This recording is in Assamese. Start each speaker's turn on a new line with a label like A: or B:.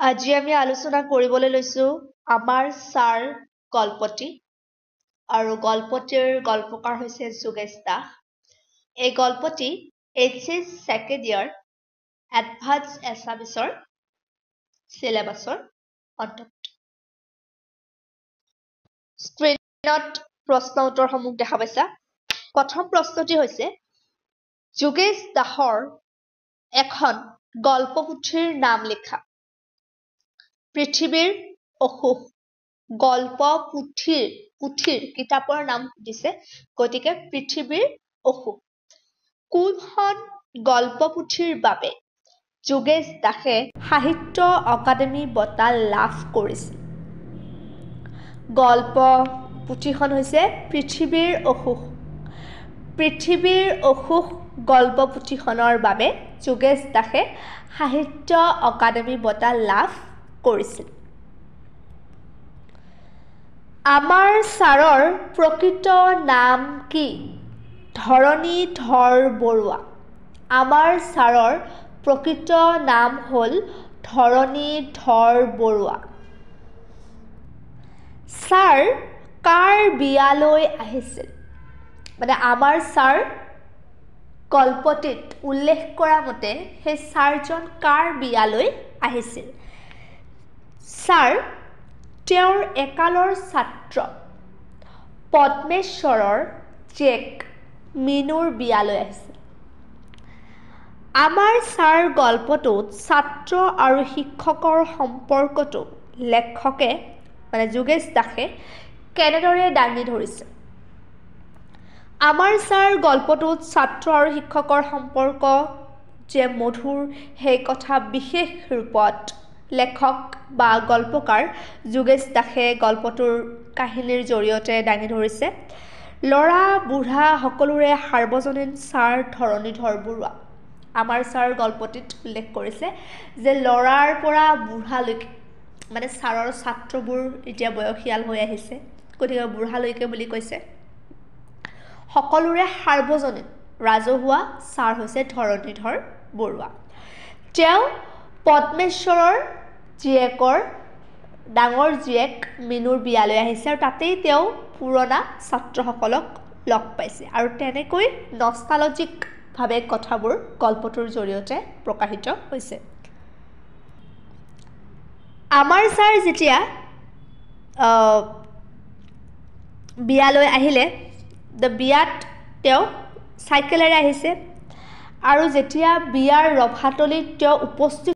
A: আজি আমি আলোচনা কৰিবলৈ লৈছো আমাৰ ছাৰ গল্পটি আৰু গল্পটিৰ গল্পকাৰ হৈছে যোগেশ দাস। এই গল্পটি এইচএছ ছেকেণ্ড ইয়াৰ এডভান্স এছামিছৰ চিলেবাছৰ অন্তৰ্গত। স্ক্ৰীনত প্ৰশ্ন উত্তৰসমূহ দেখা পাইছা। প্ৰথম প্ৰশ্নটি হৈছে যোগেশ দাসৰ এখন গল্পপুথিৰ নাম লিখা। পৃথিৱীৰ অসুখ গল্প পুথিৰ কিতাপৰ নাম দিছে, গতিকে পৃথিৱীৰ অসুখ। কোনখন গল্পপুথিৰ বাবে যোগেশ দাসে সাহিত্য অকাডেমী বঁটা লাভ কৰিছিল? গল্প পুথিখন হৈছে পৃথিৱীৰ অসুখ। পৃথিৱীৰ অসুখ গল্প পুথিখনৰ বাবে যোগেশ দাসে সাহিত্য অকাডেমী বঁটা লাভ কৰিছিল। আমাৰ ছাৰৰ প্ৰকৃত নাম কি? ধৰণীধৰ বৰুৱা। আমাৰ ছাৰৰ প্ৰকৃত নাম হ'ল ধৰণীধৰ বৰুৱা। ছাৰ কাৰ বিয়ালৈ আহিছিল? মানে আমাৰ ছাৰ গল্পটিত উল্লেখ কৰা মতে সেই ছাৰজন কাৰ বিয়ালৈ আহিছিল? ছাৰ তেওঁৰ একালৰ ছাত্ৰ পদ্মেশ্বৰৰ জীয়েক মিনুৰ বিয়ালৈ আহিছিল। আমাৰ ছাৰ গল্পটোত ছাত্ৰ আৰু শিক্ষকৰ সম্পৰ্কটো লেখকে মানে যোগেশ দাসে কেনেদৰে দাঙি ধৰিছে? আমাৰ ছাৰ গল্পটোত ছাত্ৰ আৰু শিক্ষকৰ সম্পৰ্ক যে মধুৰ সেই কথা বিশেষ ৰূপত লেখক বা গল্পকাৰ যোগেশ দাসে গল্পটোৰ কাহিনীৰ জৰিয়তে দাঙি ধৰিছে। ল'ৰা বুঢ়া সকলোৰে সাৰ্বজনীন ছাৰ ধৰণীধৰ বৰুৱা। আমাৰ ছাৰ গল্পটিত উল্লেখ কৰিছে যে ল'ৰাৰ পৰা বুঢ়ালৈকে মানে ছাৰৰ ছাত্ৰবোৰ এতিয়া বয়সীয়াল হৈ আহিছে, গতিকে বুঢ়ালৈকে বুলি কৈছে। সকলোৰে সাৰ্বজনীন ৰাজহুৱা ছাৰ হৈছে ধৰণীধৰ বৰুৱা। তেওঁ পদ্মেশ্বৰৰ জীয়েকৰ ডাঙৰ জীয়েক মিনুৰ বিয়ালৈ আহিছে আৰু তাতেই তেওঁ পুৰণা ছাত্ৰসকলক লগ পাইছে আৰু তেনেকৈ নষ্টালজিকভাৱে কথাবোৰ গল্পটোৰ জৰিয়তে প্ৰকাশিত হৈছে। আমাৰ ছাৰ যেতিয়া বিয়ালৈ আহিলে, বিয়াত তেওঁ চাইকেলেৰে আহিছে আৰু যেতিয়া বিয়াৰ ৰভাতলিত তেওঁ উপস্থিত